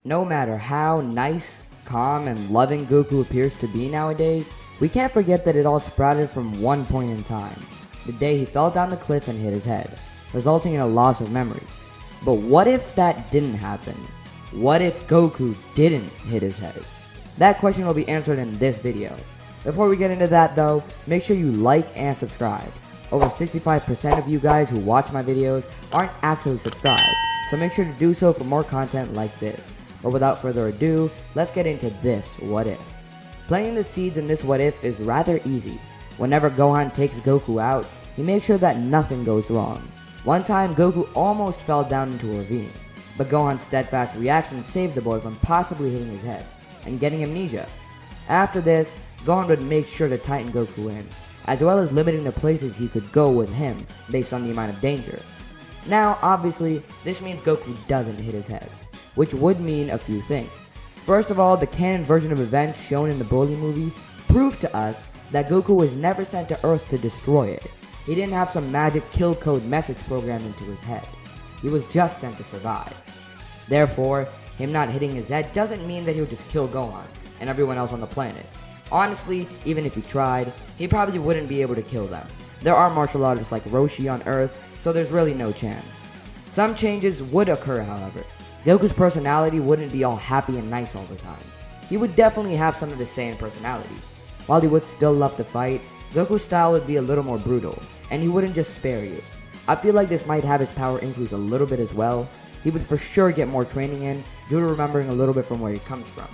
No matter how nice, calm, and loving Goku appears to be nowadays, we can't forget that it all sprouted from one point in time, the day he fell down the cliff and hit his head, resulting in a loss of memory. But what if that didn't happen? What if Goku didn't hit his head? That question will be answered in this video. Before we get into that though, make sure you like and subscribe. Over 65% of you guys who watch my videos aren't actually subscribed, so make sure to do so for more content like this. But without further ado, let's get into this what if. Planting the seeds in this what if is rather easy. Whenever Gohan takes Goku out, he makes sure that nothing goes wrong. One time Goku almost fell down into a ravine, but Gohan's steadfast reaction saved the boy from possibly hitting his head and getting amnesia. After this, Gohan would make sure to tighten Goku in, as well as limiting the places he could go with him based on the amount of danger. Now, obviously, this means Goku doesn't hit his head, which would mean a few things. First of all, the canon version of events shown in the Broly movie proved to us that Goku was never sent to Earth to destroy it. He didn't have some magic kill code message programmed into his head. He was just sent to survive. Therefore, him not hitting his head doesn't mean that he'll just kill Gohan and everyone else on the planet. Honestly, even if he tried, he probably wouldn't be able to kill them. There are martial artists like Roshi on Earth, so there's really no chance. Some changes would occur, however. Goku's personality wouldn't be all happy and nice all the time. He would definitely have some of his Saiyan personality. While he would still love to fight, Goku's style would be a little more brutal, and he wouldn't just spare you. I feel like this might have his power increase a little bit as well. He would for sure get more training in due to remembering a little bit from where he comes from.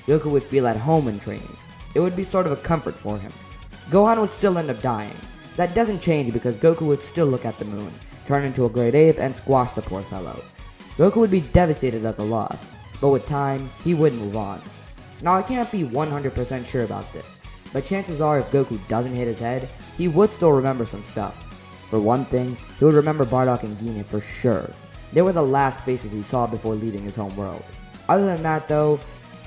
Goku would feel at home in training. It would be sort of a comfort for him. Gohan would still end up dying. That doesn't change because Goku would still look at the moon, turn into a great ape, and squash the poor fellow. Goku would be devastated at the loss, but with time, he would move on. Now I can't be 100% sure about this, but chances are if Goku doesn't hit his head, he would still remember some stuff. For one thing, he would remember Bardock and Gine for sure. They were the last faces he saw before leaving his home world. Other than that though,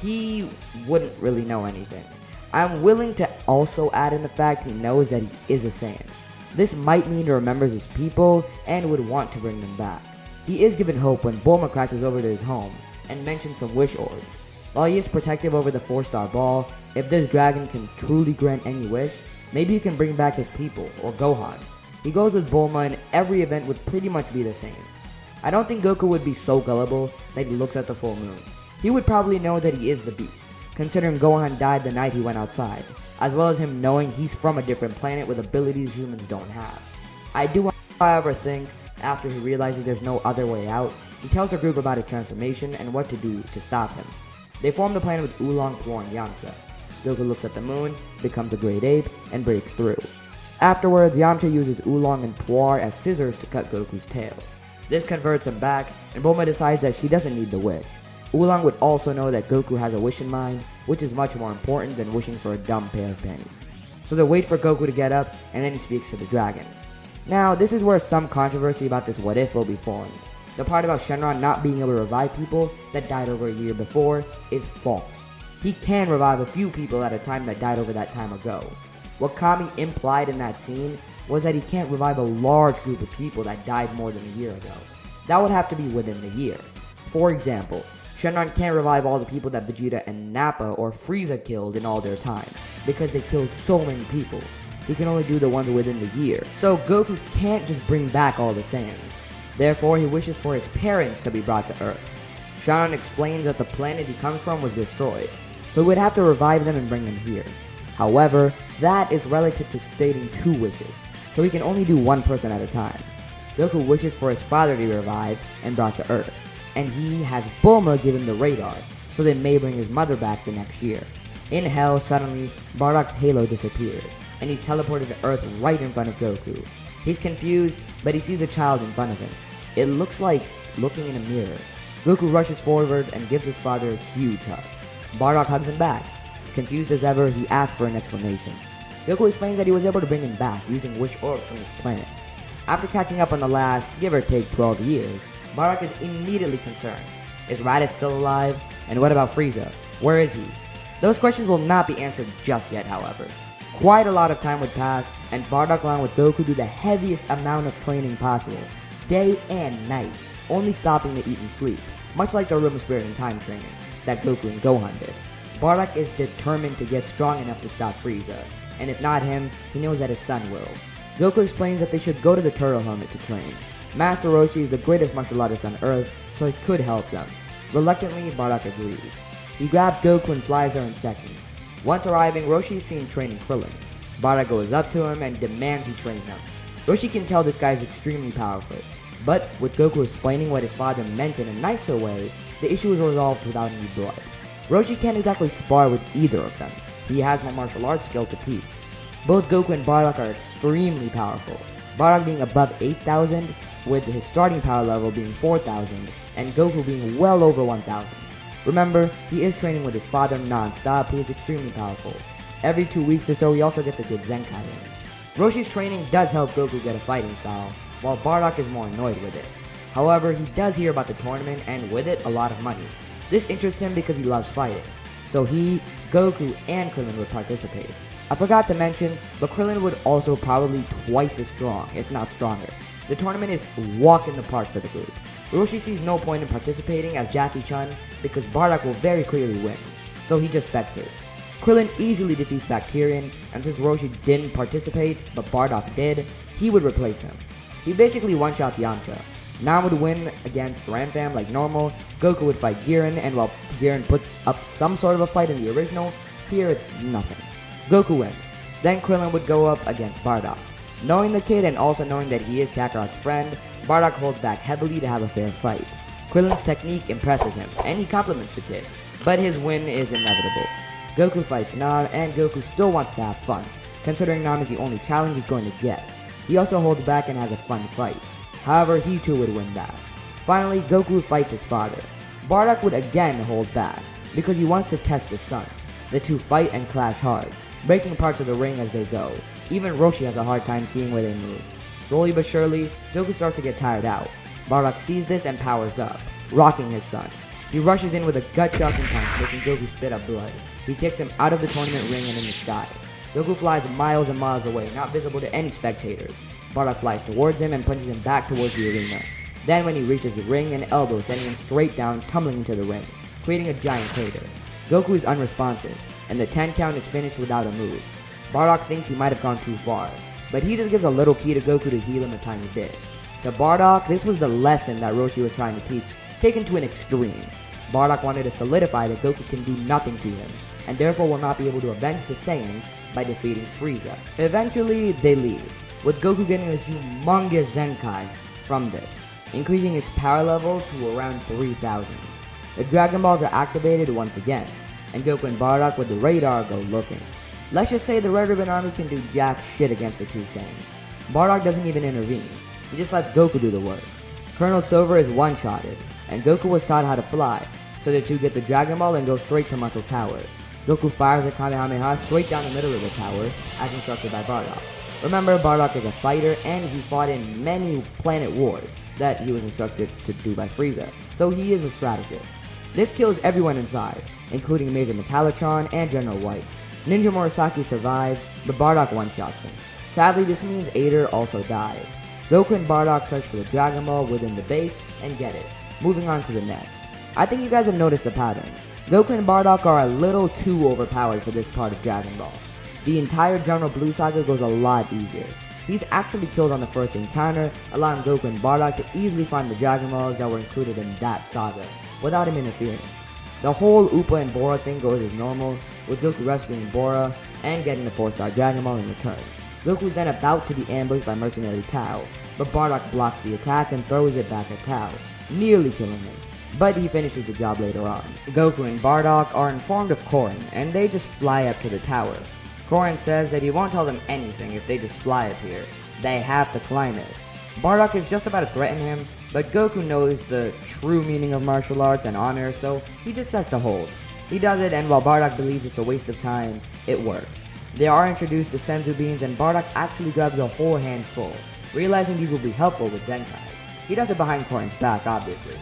he wouldn't really know anything. I'm willing to also add in the fact he knows that he is a Saiyan. This might mean he remembers his people and would want to bring them back. He is given hope when Bulma crashes over to his home and mentions some wish orbs. While he is protective over the 4-star ball, if this dragon can truly grant any wish, maybe he can bring back his people, or Gohan. He goes with Bulma and every event would pretty much be the same. I don't think Goku would be so gullible that he looks at the full moon. He would probably know that he is the beast, considering Gohan died the night he went outside, as well as him knowing he's from a different planet with abilities humans don't have. I do however think, after he realizes there's no other way out, he tells the group about his transformation and what to do to stop him. They form the plan with Oolong, Puar, and Yamcha. Goku looks at the moon, becomes a great ape, and breaks through. Afterwards, Yamcha uses Oolong and Puar as scissors to cut Goku's tail. This converts him back, and Bulma decides that she doesn't need the wish. Oolong would also know that Goku has a wish in mind, which is much more important than wishing for a dumb pair of panties. So they wait for Goku to get up, and then he speaks to the dragon. Now, this is where some controversy about this what if will be formed. The part about Shenron not being able to revive people that died over a year before is false. He can revive a few people at a time that died over that time ago. What Kami implied in that scene was that he can't revive a large group of people that died more than a year ago. That would have to be within the year. For example, Shenron can't revive all the people that Vegeta and Nappa or Frieza killed in all their time, because they killed so many people. He can only do the ones within the year. So Goku can't just bring back all the Saiyans. Therefore, he wishes for his parents to be brought to Earth. Shenron explains that the planet he comes from was destroyed, so he would have to revive them and bring them here. However, that is relative to stating 2 wishes, so he can only do one person at a time. Goku wishes for his father to be revived and brought to Earth, and he has Bulma give him the radar, so they may bring his mother back the next year. In Hell, suddenly, Bardock's halo disappears, and he's teleported to Earth right in front of Goku. He's confused, but he sees a child in front of him. It looks like looking in a mirror. Goku rushes forward and gives his father a huge hug. Bardock hugs him back. Confused as ever, he asks for an explanation. Goku explains that he was able to bring him back using wish orbs from his planet. After catching up on the last, give or take 12 years, Bardock is immediately concerned. Is Raditz still alive? And what about Frieza? Where is he? Those questions will not be answered just yet, however. Quite a lot of time would pass, and Bardock along with Goku do the heaviest amount of training possible, day and night, only stopping to eat and sleep. much like the room spirit in time training that Goku and Gohan did. Bardock is determined to get strong enough to stop Frieza, and if not him, he knows that his son will. Goku explains that they should go to the turtle helmet to train. Master Roshi is the greatest martial artist on Earth, so he could help them. Reluctantly, Bardock agrees. He grabs Goku and flies there in seconds. Once arriving, Roshi is seen training Krillin. Bardock goes up to him and demands he train them. Roshi can tell this guy is extremely powerful, but with Goku explaining what his father meant in a nicer way, the issue is resolved without any blood. Roshi can't exactly spar with either of them. He has no martial arts skill to teach. Both Goku and Bardock are extremely powerful, Bardock being above 8,000, with his starting power level being 4,000, and Goku being well over 1,000. Remember, he is training with his father non-stop, who is extremely powerful. Every 2 weeks or so, he also gets a good Zenkai in. Roshi's training does help Goku get a fighting style, while Bardock is more annoyed with it. However, he does hear about the tournament, and with it, a lot of money. This interests him because he loves fighting, so he, Goku, and Krillin would participate. I forgot to mention, but Krillin would also probably twice as strong, if not stronger. The tournament is walk in the park for the group. Roshi sees no point in participating as Jackie Chun because Bardock will very clearly win, so he just spectates. Krillin easily defeats Bacterian, and since Roshi didn't participate, but Bardock did, he would replace him. He basically one-shots Yamcha. Nam would win against Ramfam like normal, Goku would fight Giran, and while Giran puts up some sort of a fight in the original, here it's nothing. Goku wins. Then Krillin would go up against Bardock. Knowing the kid and also knowing that he is Kakarot's friend, Bardock holds back heavily to have a fair fight. Krillin's technique impresses him, and he compliments the kid, but his win is inevitable. Goku fights Nam, and Goku still wants to have fun, considering Nam is the only challenge he's going to get. He also holds back and has a fun fight. However, he too would win back. Finally, Goku fights his father. Bardock would again hold back, because he wants to test his son. The two fight and clash hard, breaking parts of the ring as they go. Even Roshi has a hard time seeing where they move. Slowly but surely, Goku starts to get tired out. Bardock sees this and powers up, rocking his son. He rushes in with a gut-shocking punch, making Goku spit up blood. He kicks him out of the tournament ring and in the sky. Goku flies miles and miles away, not visible to any spectators. Bardock flies towards him and punches him back towards the arena. Then when he reaches the ring, an elbow sending him straight down, tumbling into the ring, creating a giant crater. Goku is unresponsive, and the 10 count is finished without a move. Bardock thinks he might have gone too far, but he just gives a little key to Goku to heal him a tiny bit. To Bardock, this was the lesson that Roshi was trying to teach, taken to an extreme. Bardock wanted to solidify that Goku can do nothing to him, and therefore will not be able to avenge the Saiyans by defeating Frieza. Eventually, they leave, with Goku getting a humongous Zenkai from this, increasing his power level to around 3,000. The Dragon Balls are activated once again, and Goku and Bardock with the radar go looking. Let's just say the Red Ribbon Army can do jack shit against the two Saiyans. Bardock doesn't even intervene, he just lets Goku do the work. Colonel Silver is one-shotted, and Goku was taught how to fly, so the two get the Dragon Ball and go straight to Muscle Tower. Goku fires a Kamehameha straight down the middle of the tower, as instructed by Bardock. Remember, Bardock is a fighter, and he fought in many planet wars that he was instructed to do by Frieza, so he is a strategist. This kills everyone inside, including Major Metallotron and General White. Ninja Murasaki survives, but Bardock one-shots him. Sadly, this means Ader also dies. Goku and Bardock search for the Dragon Ball within the base and get it. Moving on to the next. I think you guys have noticed the pattern. Goku and Bardock are a little too overpowered for this part of Dragon Ball. The entire General Blue saga goes a lot easier. He's actually killed on the first encounter, allowing Goku and Bardock to easily find the Dragon Balls that were included in that saga, without him interfering. The whole Appa and Bora thing goes as normal, with Goku rescuing Bora and getting the 4-star Dragon Ball in return. Goku is then about to be ambushed by mercenary Tao, but Bardock blocks the attack and throws it back at Tao, nearly killing him. But he finishes the job later on. Goku and Bardock are informed of Korin, and they just fly up to the tower. Korin says that he won't tell them anything if they just fly up here. They have to climb it. Bardock is just about to threaten him, but Goku knows the true meaning of martial arts and honor, so he just says to hold. He does it, and while Bardock believes it's a waste of time, it works. They are introduced to Senzu beans, and Bardock actually grabs a whole handful, realizing these will be helpful with Zenkais. He does it behind Korin's back, obviously.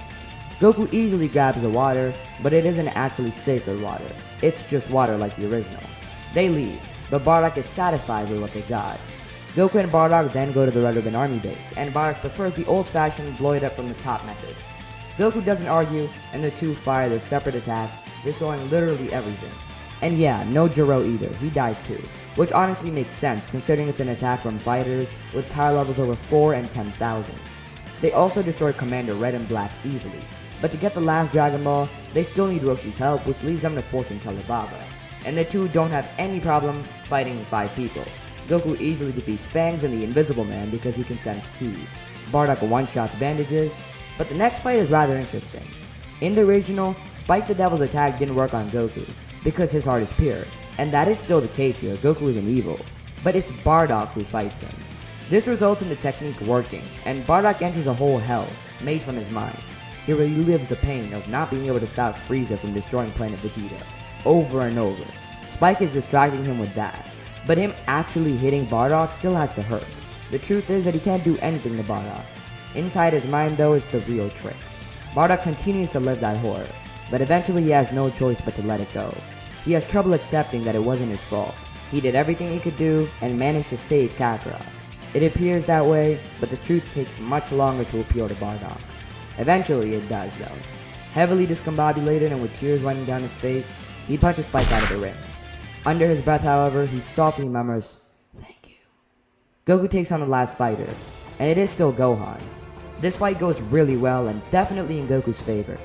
Goku easily grabs the water, but it isn't actually sacred water. It's just water like the original. They leave, but Bardock is satisfied with what they got. Goku and Bardock then go to the Red Ribbon Army base, and Bardock prefers the old-fashioned blow it up from the top method. Goku doesn't argue, and the two fire their separate attacks, destroying literally everything. And yeah, no Jiro either, he dies too, which honestly makes sense considering it's an attack from fighters with power levels over 4 and 10,000. They also destroy Commander Red and Black's easily, but to get the last Dragon Ball, they still need Roshi's help, which leads them to Fortune Teller Baba. And the two don't have any problem fighting 5 people. Goku easily defeats Fangs and the Invisible Man because he can sense Ki. Bardock one-shots bandages, but the next fight is rather interesting. In the original, Spike the Devil's attack didn't work on Goku, because his heart is pure, and that is still the case here, Goku isn't evil, but it's Bardock who fights him. This results in the technique working, and Bardock enters a whole hell, made from his mind. He relives the pain of not being able to stop Frieza from destroying Planet Vegeta, over and over. Spike is distracting him with that, but him actually hitting Bardock still has to hurt. The truth is that he can't do anything to Bardock. Inside his mind though is the real trick. Bardock continues to live that horror, but eventually he has no choice but to let it go. He has trouble accepting that it wasn't his fault. He did everything he could do and managed to save Kakarot. It appears that way, but the truth takes much longer to appeal to Bardock. Eventually it does though. Heavily discombobulated and with tears running down his face, he punches Spike out of the ring. Under his breath however, he softly murmurs, "Thank you." Goku takes on the last fighter, and it is still Gohan. This fight goes really well and definitely in Goku's favor.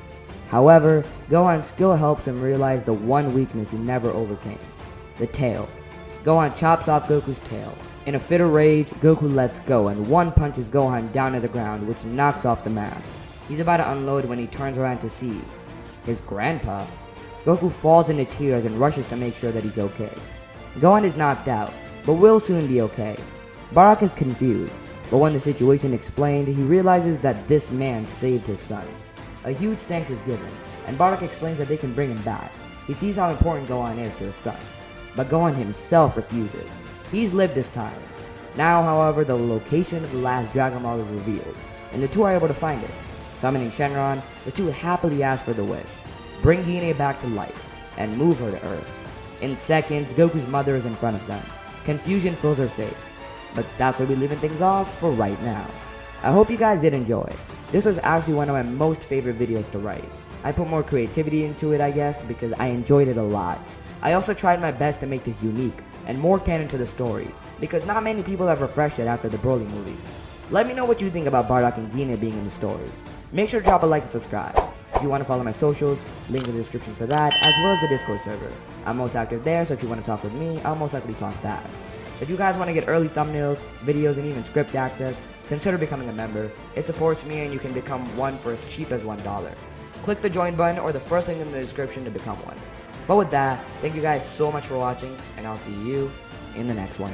However, Gohan still helps him realize the one weakness he never overcame, the tail. Gohan chops off Goku's tail. In a fit of rage, Goku lets go and one punches Gohan down to the ground, which knocks off the mask. He's about to unload when he turns around to see his grandpa. Goku falls into tears and rushes to make sure that he's okay. Gohan is knocked out, but will soon be okay. Bardock is confused, but when the situation explained, he realizes that this man saved his son. A huge thanks is given, and Bardock explains that they can bring him back. He sees how important Gohan is to his son, but Gohan himself refuses. He's lived his time. Now, however, the location of the last Dragon Ball is revealed, and the two are able to find it. Summoning Shenron, the two happily ask for the wish, bring Gine back to life, and move her to Earth. In seconds, Goku's mother is in front of them. Confusion fills her face, but that's where we're leaving things off for right now. I hope you guys did enjoy. This was actually one of my most favorite videos to write. I put more creativity into it, I guess, because I enjoyed it a lot. I also tried my best to make this unique and more canon to the story, because not many people have refreshed it after the Broly movie. Let me know what you think about Bardock and Gine being in the story. Make sure to drop a like and subscribe. If you want to follow my socials, link in the description for that, as well as the Discord server. I'm most active there, so if you want to talk with me, I'll most likely talk back. If you guys want to get early thumbnails, videos, and even script access, consider becoming a member. It supports me and you can become one for as cheap as $1. Click the join button or the first link in the description to become one. But with that, thank you guys so much for watching, and I'll see you in the next one.